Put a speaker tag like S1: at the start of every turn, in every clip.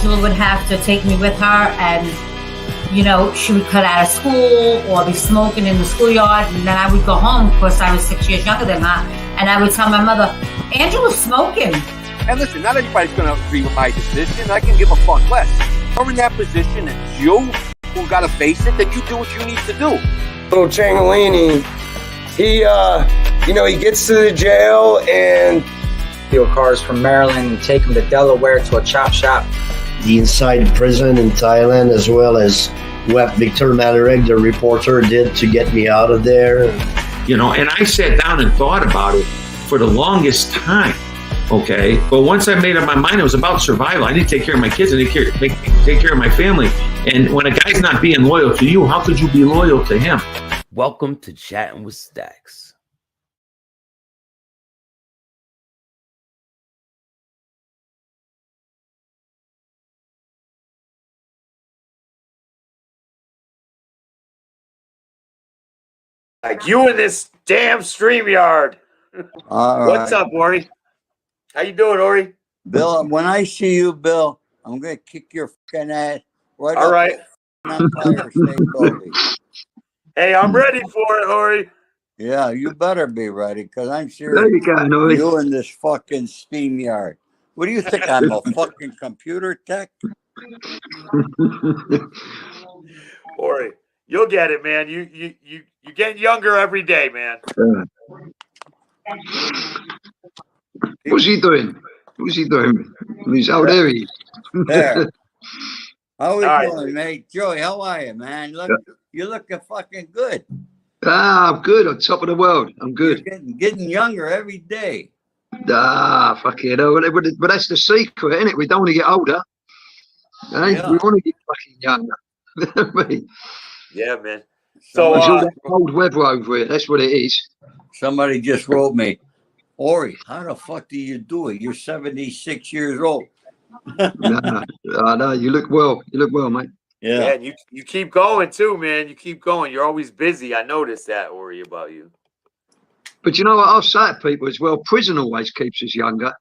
S1: Angela would have to take me with her, and she would cut out of school or be smoking in the schoolyard, and then I would go home. Of course, I was 6 years younger than her, and I would tell my mother, Angela's smoking.
S2: And listen, not everybody's going to agree with my decision. I can give a fuck less. You're in that position, it's you who got to face it, then you do what you need to do.
S3: Little Ciancaglini, he gets to the jail and
S4: steal cars from Maryland and take them to Delaware to a chop shop.
S5: The inside prison in Thailand, as well as what Victor Malarek, the reporter, did to get me out of there.
S6: And I sat down and thought about it for the longest time. Okay, but once I made up my mind, it was about survival. I need to take care of my kids and take care of my family. And when a guy's not being loyal to you, how could you be loyal to him?
S7: Welcome to Chatting with Staxx.
S8: Like you in this damn StreamYard.
S9: All right.
S8: What's up, Ori? How you doing, Ori?
S9: Bill, when I see you, Bill, I'm going to kick your fucking ass right
S8: All right.
S9: Empire State Building.
S8: Hey, I'm ready for it, Ori.
S9: Yeah, you better be ready, because I'm serious.
S6: There you go, Ori.
S9: You in this fucking StreamYard. What do you think? I'm a fucking computer tech?
S8: Ori, you'll get it, man. You getting younger every day, man.
S6: What's he doing? He's out there.
S9: There. How we
S8: All
S9: doing, mate? Joey, how are you, man? You're looking fucking good.
S6: I'm good. On top of the world. I'm good.
S9: You're getting younger every day.
S6: Fuck it. But that's the secret, isn't it? We don't want to get older.
S9: Yeah.
S6: We want to get fucking younger.
S8: Yeah, man. So,
S6: old weather over here. That's what it is.
S9: Somebody just wrote me, Ori, how the fuck do you do it? You're 76 years old.
S6: No, you look well. You look well, mate.
S9: Yeah.
S8: and you keep going too, man. You keep going. You're always busy. I noticed that, Ori, about you.
S6: But you know what I've said to people as well? Prison always keeps us younger.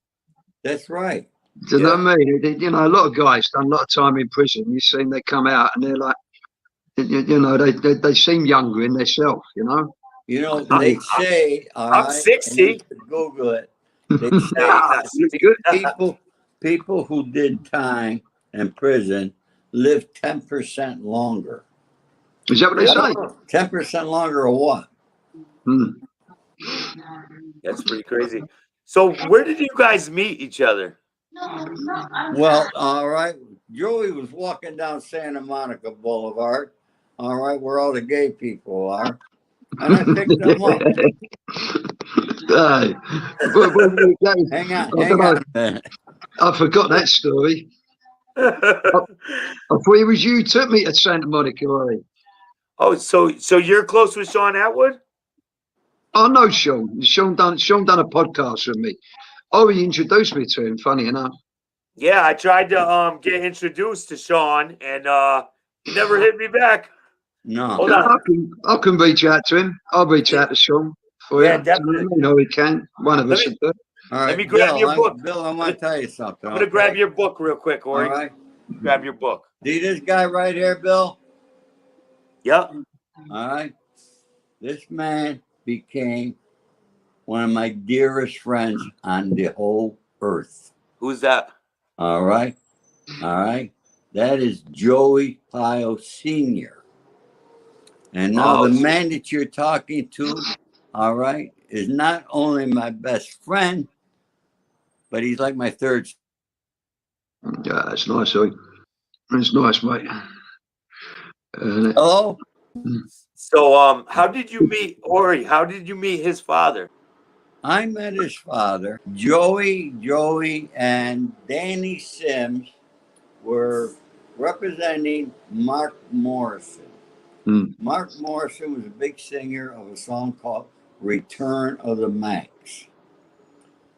S9: That's right.
S6: Do you know what I mean? A lot of guys done a lot of time in prison. You see them, they come out and they're like, they seem younger in themselves,
S9: They say,
S8: I'm 60.
S9: Google it. They say people who did time in prison live 10% longer.
S6: Is that what they say?
S9: 10% longer or what?
S8: That's pretty crazy. So where did you guys meet each other?
S9: Well, all right. Joey was walking down Santa Monica Boulevard, all right, where all the gay people are. And I picked them up. Hang on.
S6: I forgot that story. I thought it was you who took me to Santa Monica. Right?
S8: Oh, so you're close with Sean Atwood?
S6: Oh no, Sean. Sean done a podcast with me. Oh, he introduced me to him. Funny enough.
S8: Yeah, I tried to get introduced to Sean, and he never hit me back.
S9: No.
S8: Hold on.
S6: I can reach out to him. I'll reach out to Sean for you.
S8: Definitely.
S6: He can. One of us will do.
S9: All right,
S8: Let me grab your book.
S9: Bill, I want to tell you something.
S8: I'm going to grab your book real quick, Ori.
S9: All right.
S8: Grab your book.
S9: See this guy right here, Bill?
S8: Yep.
S9: All right. This man became one of my dearest friends on the whole earth.
S8: Who's that?
S9: All right. That is Joey Pyle Sr. And now the man that you're talking to, all right, is not only my best friend, but he's like my third.
S6: Yeah, it's nice, Ori. It's nice, mate.
S9: Hello?
S8: So, how did you meet Ori? How did you meet his father?
S9: I met his father. Joey, and Danny Sims were representing Mark Morrison. Mark Morrison was a big singer of a song called Return of the Max.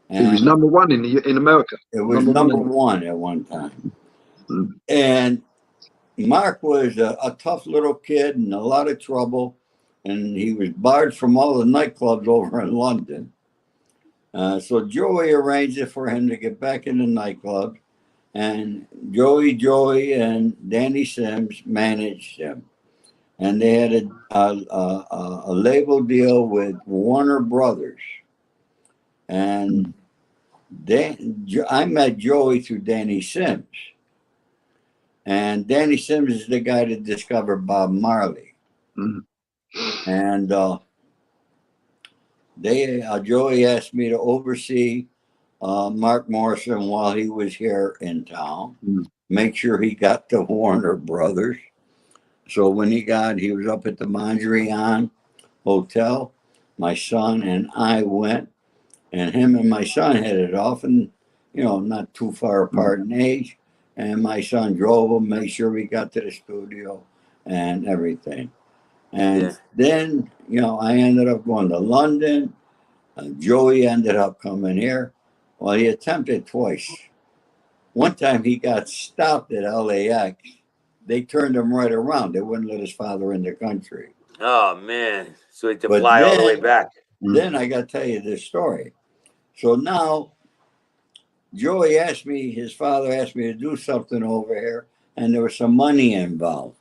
S9: And
S6: it was number one in America.
S9: It was number one at one time. And Mark was a tough little kid and a lot of trouble. And he was barred from all the nightclubs over in London. So Joey arranged it for him to get back in the nightclub. and Joey and Danny Sims managed him, and they had a label deal with Warner Brothers, and I met Joey through Danny Sims, and Danny Sims is the guy that discovered Bob Marley, and Joey asked me to oversee Mark Morrison while he was here in town, make sure he got to Warner Brothers. So when he was up at the Mondrian Hotel. My son and I went, and him and my son headed off, and not too far apart in age. And my son drove him, made sure we got to the studio and everything. And then I ended up going to London. Joey ended up coming here. Well, he attempted twice. One time he got stopped at LAX. They turned him right around. They wouldn't let his father in the country.
S8: Oh, man. So he had to fly all the way back.
S9: Then I got to tell you this story. So now Joey his father asked me to do something over here, and there was some money involved.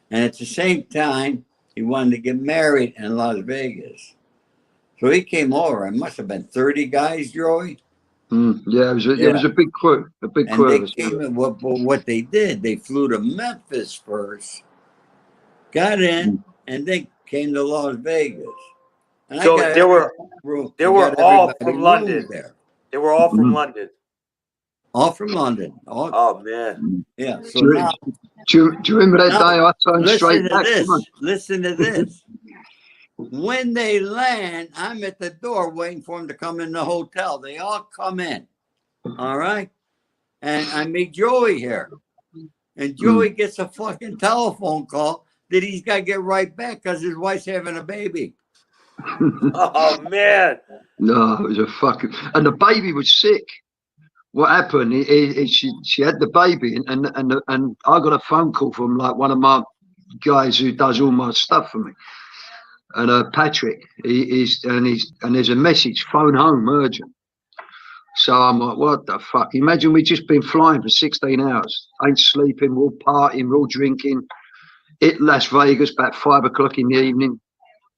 S9: And at the same time, he wanted to get married in Las Vegas. So he came over. It must have been 30 guys, Joey.
S10: Yeah, it was a big crew. A big crew.
S9: And they came in, what they did, they flew to Memphis first, got in, and then came to Las Vegas. And
S8: so they were all from London. They were all from London.
S9: All from London.
S8: Oh, man.
S9: Yeah. So
S10: do you remember that day I turned straight back?
S9: Listen to this. When they land, I'm at the door waiting for them to come in the hotel. They all come in. All right. And I meet Joey here. And Joey gets a fucking telephone call that he's got to get right back because his wife's having a baby.
S8: Oh, man.
S10: No, it was a fucking... And the baby was sick. What happened is she had the baby, and I got a phone call from like one of my guys who does all my stuff for me. And Patrick, and there's a message, phone home, urgent. So I'm like, what the fuck? Imagine we've just been flying for 16 hours, ain't sleeping, we're all partying, we're all drinking. Hit Las Vegas about 5 o'clock in the evening.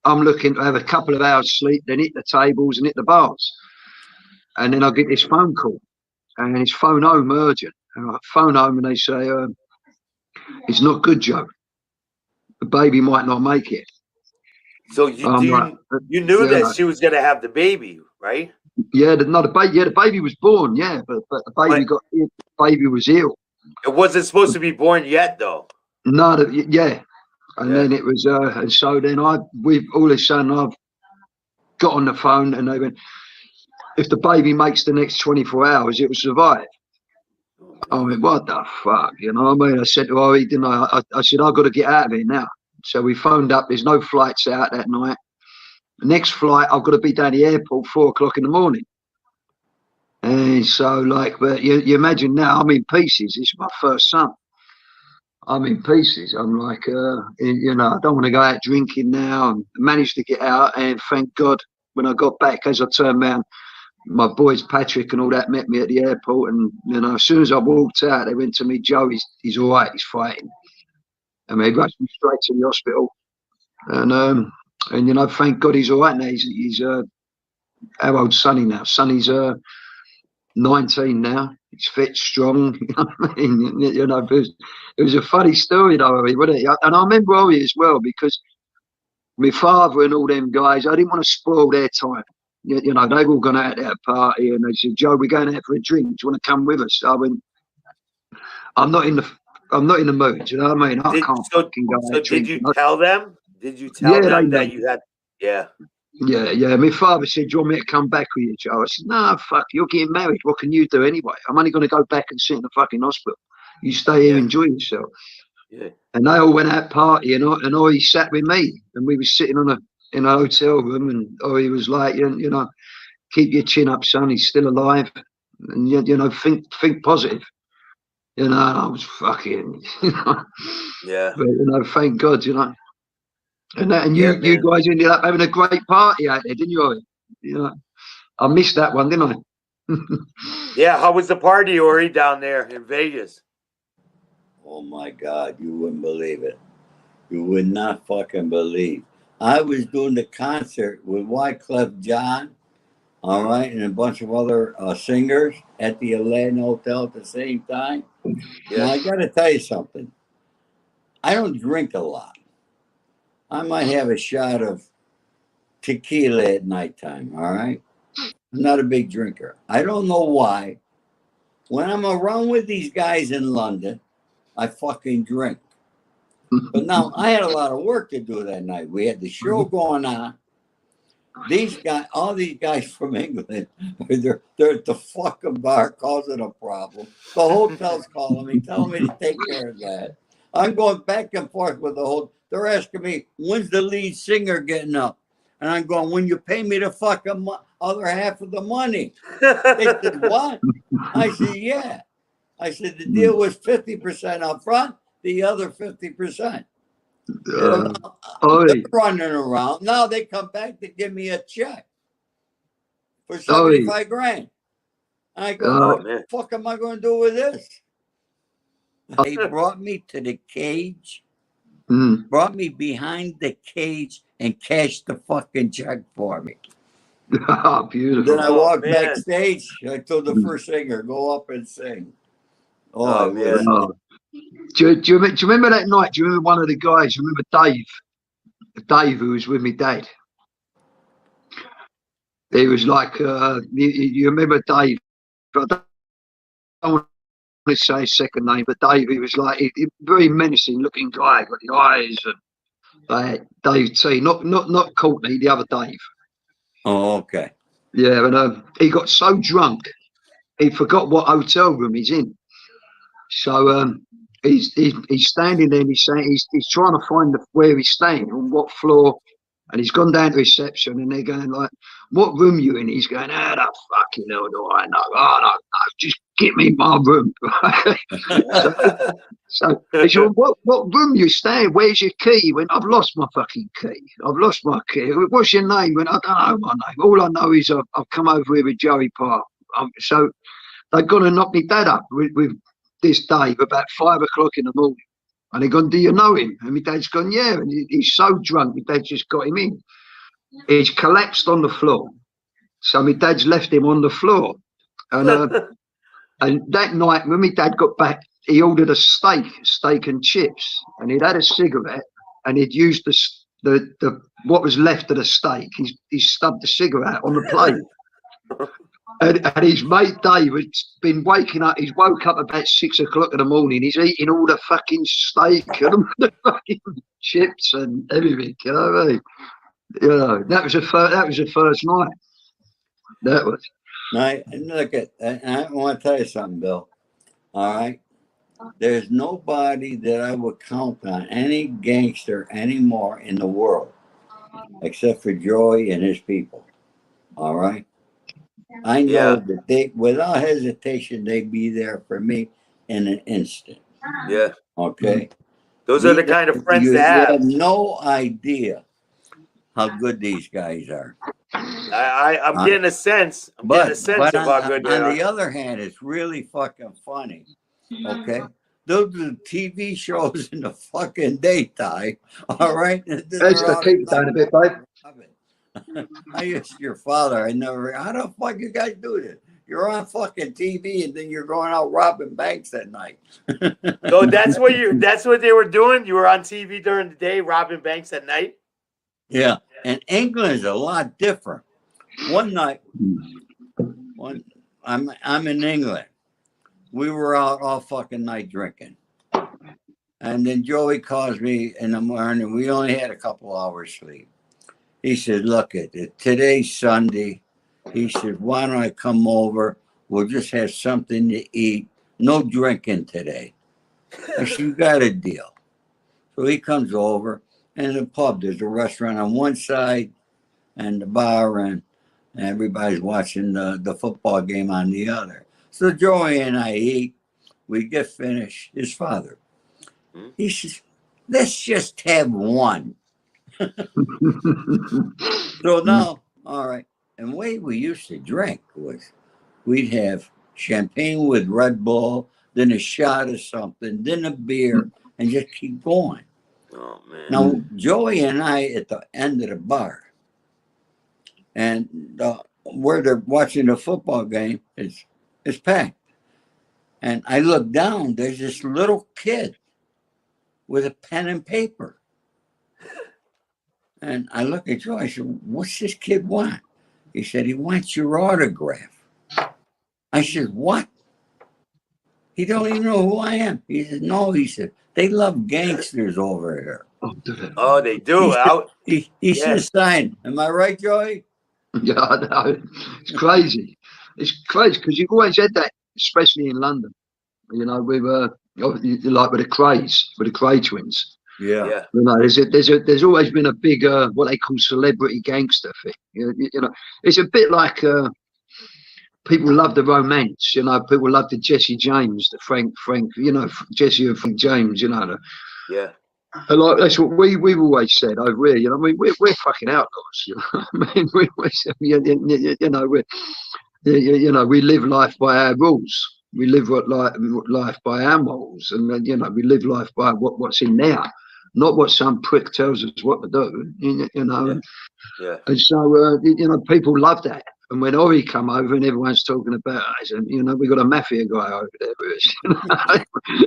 S10: I'm looking to have a couple of hours sleep, then hit the tables and hit the bars. And then I get this phone call, and it's phone home, urgent. And I phone home, and they say, it's not good, Joe. The baby might not make it.
S8: So you knew that she was going to have the baby, right?
S10: Yeah, the baby was born. Yeah, but the baby baby was ill.
S8: It wasn't supposed to be born yet, though.
S10: No, and then it was, and so then we've all of a sudden I've got on the phone, and they went, if the baby makes the next 24 hours, it will survive. I mean, what the fuck, you know what I mean? I said to Ori, didn't I? I said, I've got to get out of here now. So we phoned up. There's no flights out that night. The next flight, I've got to be down the airport 4 o'clock in the morning. And so, but you imagine now, I'm in pieces. It's my first son. I'm in pieces. I'm like, I don't want to go out drinking now. And managed to get out, and thank God, when I got back, as I turned around, my boys Patrick and all that met me at the airport. And as soon as I walked out, they went to me, Joe, he's all right. He's fighting. And they rushed me straight to the hospital, and thank God he's all right now. He's how old's Sonny now? Sonny's 19 now. He's fit, strong. You know what I mean? It was a funny story though, Ori, wasn't it? And I remember Ori as well, because my father and all them guys, I didn't want to spoil their time. They've all gone out at a party, and they said, Joe, we're going out for a drink. Do you want to come with us? I went, I'm not in the mood. You know what I mean? I can't fucking go out.
S8: So did you tell them? Did you tell them that you had? Yeah.
S10: Yeah. My father said, do you want me to come back with you, Joe? I said, no, fuck, you're getting married. What can you do anyway? I'm only going to go back and sit in the fucking hospital. You stay here, enjoy yourself.
S8: Yeah.
S10: And they all went out party, and Ori sat with me, and we were sitting in a hotel room, and Ori was like, keep your chin up, son. He's still alive, and think positive. I was fucking,
S8: yeah.
S10: But thank God, and you guys ended up having a great party out there, didn't you? I missed that one, didn't I?
S8: Yeah, how was the party, Ori, down there in Vegas?
S9: Oh my God, you wouldn't believe it. You would not fucking believe. I was doing the concert with Wyclef John, all right, and a bunch of other singers at the Aladdin Hotel at the same time.
S8: Yeah.
S9: Now, I got to tell you something. I don't drink a lot. I might have a shot of tequila at nighttime, all right? I'm not a big drinker. I don't know why. When I'm around with these guys in London, I fucking drink. But now I had a lot of work to do that night. We had the show going on. These guys, all these guys from England, they're at the fucking bar causing a problem. The hotel's calling me, telling me to take care of that. I'm going back and forth with the whole. They're asking me, when's the lead singer getting up? And I'm going, when you pay me the fucking other half of the money. They said, what? I said, yeah. I said, the deal was 50% up front, the other 50%. They're running around. Now they come back to give me a check for 75 grand. I go, what the fuck am I going to do with this? They brought me to the cage, brought me behind the cage and cashed the fucking check for me.
S3: Beautiful.
S9: Then I walked backstage. I told the first singer, go up and sing. Oh, man.
S10: Do you remember that night? Do you remember one of the guys? You remember Dave? Dave, who was with me dad. He was like, you remember Dave? I don't want to say his second name, but Dave, he was like a very menacing looking guy, got the eyes and Dave T, not Courtney, the other Dave.
S9: Oh, okay.
S10: Yeah, and he got so drunk, he forgot what hotel room he's in. So he's standing there and he's saying he's trying to find where he's staying, on what floor, and he's gone down to reception and they're going like, what room you in? He's going, how the fucking hell do I know? Oh no, just get me my room. so he said, what room you staying? Where's your key? He went, I've lost my fucking key. I've lost my key. What's your name? He went, I don't know my name. All I know is I've come over here with Joey Pyle. So they've gone and knocked me dad up with this Dave about 5 o'clock in the morning. And they're gone, do you know him? And my dad's gone, yeah. And he's so drunk, my dad just got him in. He's collapsed on the floor. So my dad's left him on the floor. And and that night, when my dad got back, he ordered a steak and chips. And he'd had a cigarette and he'd used the what was left of the steak. He stubbed the cigarette on the plate. And his mate Dave has been waking up. He's woke up about 6 o'clock in the morning. He's eating all the fucking steak and the fucking chips and everything. You know what I mean? You know, that was the first night. That was.
S9: Now, look at. I want to tell you something, Bill. All right, there's nobody that I would count on, any gangster anymore in the world, except for Joey and his people. All right. I know that they, without hesitation, they'd be there for me in an instant.
S8: Yeah.
S9: Okay.
S8: Those are the kind of friends to have.
S9: You have no idea how good these guys are.
S8: I'm getting a sense. I'm getting a sense of how good they are.
S9: On the other hand, it's really fucking funny. Okay. Those are the TV shows in the fucking daytime. All right.
S10: That's the keep down a bit, babe.
S9: I used your father. I never. How the fuck you guys do this? You're on fucking TV and then you're going out robbing banks at night.
S8: So that's what they were doing. You were on TV during the day, robbing banks at night.
S9: Yeah, and England is a lot different. One night, I'm in England. We were out all fucking night drinking, and then Joey calls me in the morning. We only had a couple hours sleep. He said, look at it. Today's Sunday. He said, why don't I come over? We'll just have something to eat. No drinking today. I said, you got a deal. So he comes over, and in the pub, there's a restaurant on one side and the bar, and everybody's watching the football game on the other. So Joey and I eat. We get finished. His father. He says, let's just have one. So now, all right. And the way we used to drink was we'd have champagne with Red Bull, then a shot of something, then a beer, and just keep going.
S8: Oh man.
S9: Now Joey and I at the end of the bar, and where they're watching the football game, it's packed. And I look down, there's this little kid with a pen and paper. And I look at Joe, I said, what's this kid want? He said, he wants your autograph. I said, what? He don't even know who I am. He said, no. He said, they love gangsters over here.
S8: Oh, they do.
S9: He should sign. Am I right, Joey?
S10: Yeah, I know. It's crazy. It's crazy because you've always had that, especially in London. You know, we were like with the Cray twins.
S9: Yeah.
S10: You know, there's always been a big what they call celebrity gangster thing. You know, it's a bit like people love the romance. You know, people love the Jesse James, the Frank. You know, Jesse and Frank James. You know,
S8: yeah.
S10: And like that's what we've always said over here. You know, I mean, we're fucking outlaws. You know, I mean, we live life by our rules. We live life by our morals, and you know, we live life by what's in there, not what some prick tells us what to do. You know,
S8: yeah.
S10: And so you know, people love that. And when Ori come over and everyone's talking about us, and you know, we got a mafia guy over there. You know?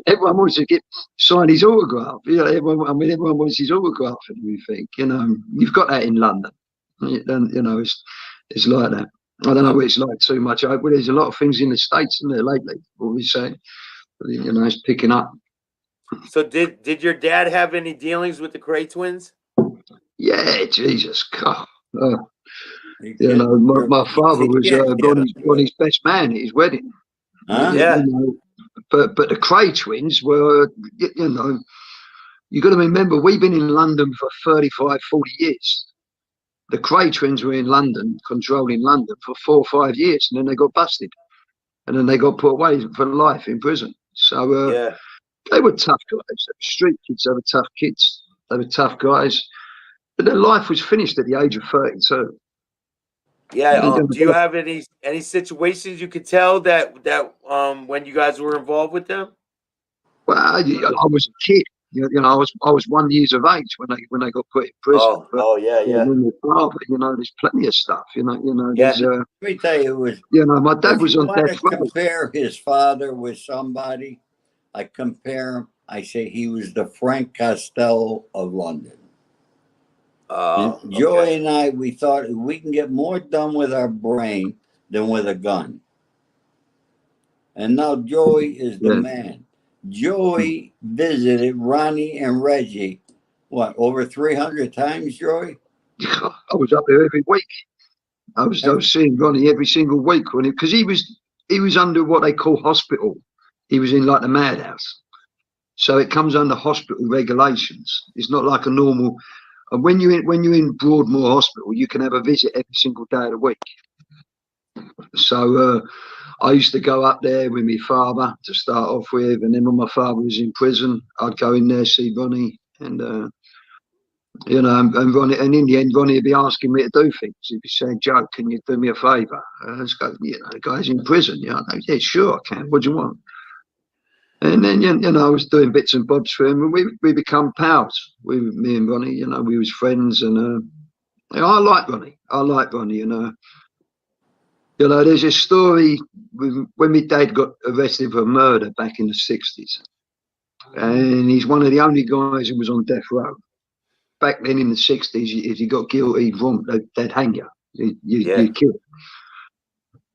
S10: Everyone wants to sign his autograph. You know, everyone wants his autograph and everything. You know, you've got that in London. And you know, it's like that. I don't know what it's like too much. Well, there's a lot of things in the States, isn't there, lately? What we say, you know, it's picking up.
S8: So did your dad have any dealings with the Cray twins?
S10: Yeah, Jesus, God. You know, my father was Ronnie's best man at his wedding.
S8: Yeah.
S10: You know, but the Cray twins were, you know, you got to remember, we've been in London for 35, 40 years. The Cray twins were in London, controlling London for 4 or 5 years, and then they got busted. And then they got put away for life in prison. So they were tough guys. They were street kids. They were tough kids. They were tough guys. But their life was finished at the age of 32.
S8: Yeah. Do you have any situations you could tell that when you guys were involved with them?
S10: Well, I was a kid. You know, I was 1 year of age when they got put in prison.
S8: Yeah.
S10: You know, there's plenty of stuff. You know. There's,
S9: Let me tell you,
S10: my dad was on death row.
S9: Compare his father with somebody. I compare him. I say he was the Frank Costello of London. Joey and I, we thought we can get more done with our brain than with a gun. And now Joey is the man. Joey visited Ronnie and Reggie, over 300 times, Joey?
S10: I was up there every week. I was seeing Ronnie every single week because he was under what they call hospital. He was in like the madhouse. So it comes under hospital regulations. It's not like a normal. And when you're in Broadmoor Hospital, you can have a visit every single day of the week. So I used to go up there with my father to start off with, and then when my father was in prison, I'd go in there, see Ronnie, and you know, and Ronnie, and in the end, Ronnie would be asking me to do things. He'd be saying, "Joe, can you do me a favour?" I just go, "You know, the guy's in prison." You know, "Yeah, sure, I can. What do you want?" And then, you know, I was doing bits and bobs for him, and we become pals. Me and Ronnie, you know, we was friends, and you know, I like Ronnie, you know. You know, there's a story when my dad got arrested for murder back in the 60s. And he's one of the only guys who was on death row. Back then in the 60s, if you got guilty, they'd hang you. You'd kill.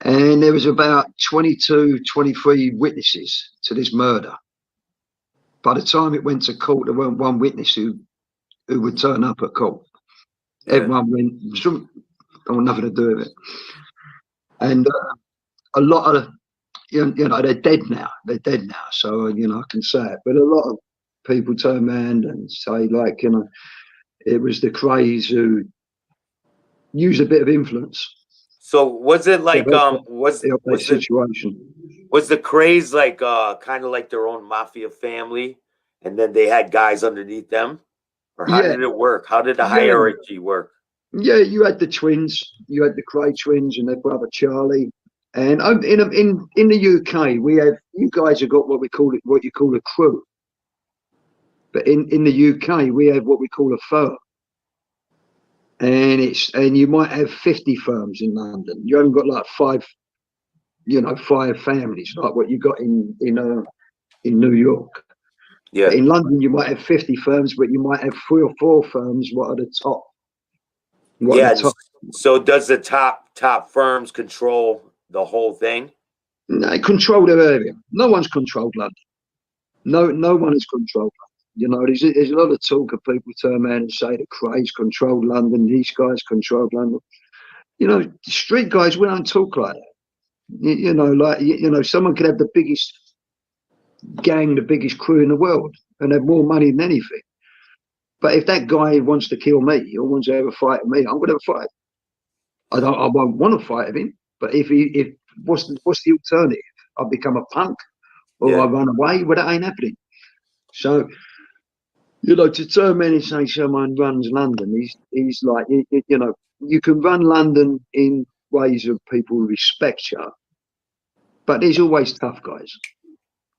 S10: And there was about 22, 23 witnesses to this murder. By the time it went to court, there weren't one witness who would turn up at court. Everyone went, don't want nothing to do with it. And a lot of, you know, they're dead now. So, you know, I can say it. But a lot of people turn around and say, like, you know, it was the Crays who used a bit of influence.
S8: So was it like was the Crays like kind of like their own mafia family, and then they had guys underneath them, or how did it work? How did the hierarchy work?
S10: Yeah, you had the twins. You had the Cray twins and their brother Charlie, And in the UK, we have, you guys have got what you call a crew, but in the UK we have what we call a firm, and you might have 50 firms in London. You haven't got like five families like what you got in New York.
S8: Yeah.
S10: But in London, you might have 50 firms, but you might have 3 or 4 firms. What are the top?
S8: So does the top firms control the whole thing?
S10: They control their area. No one's controlled London. No one has controlled London. You know, there's a lot of talk of people turn around and say the Crays controlled London, these guys controlled London. You know, street guys, we don't talk like that. You know, someone could have the biggest gang, the biggest crew in the world, and have more money than anything. But if that guy wants to kill me or wants to have a fight with me, I'm going to have a fight. I won't want to fight with him. But if what's the alternative? I become a punk, or I run away. Well, that ain't happening. So, you know, to turn around and say someone runs London, he's like, you know, you can run London in ways of people respect you, but there's always tough guys.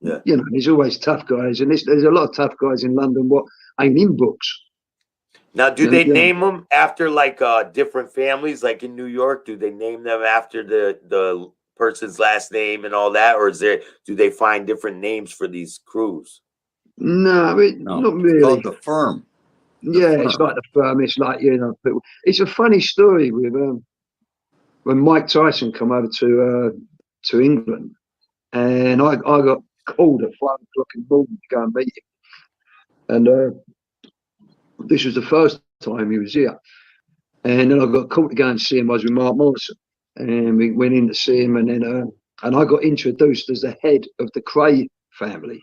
S8: Yeah.
S10: You know, there's always tough guys, and there's a lot of tough guys in London what ain't in books.
S8: Now, do they name them after like different families, like in New York? Do they name them after the person's last name and all that, or do they find different names for these crews?
S10: No, not really.
S9: It's called the firm.
S10: It's like the firm. It's like, you know, people. It's a funny story with when Mike Tyson come over to England, and I got called at 5 o'clock in the morning to go and meet him, and this was the first time he was here, and then I got called to go and see him. I was with Mark Morrison, and we went in to see him, and then and I got introduced as the head of the Cray family.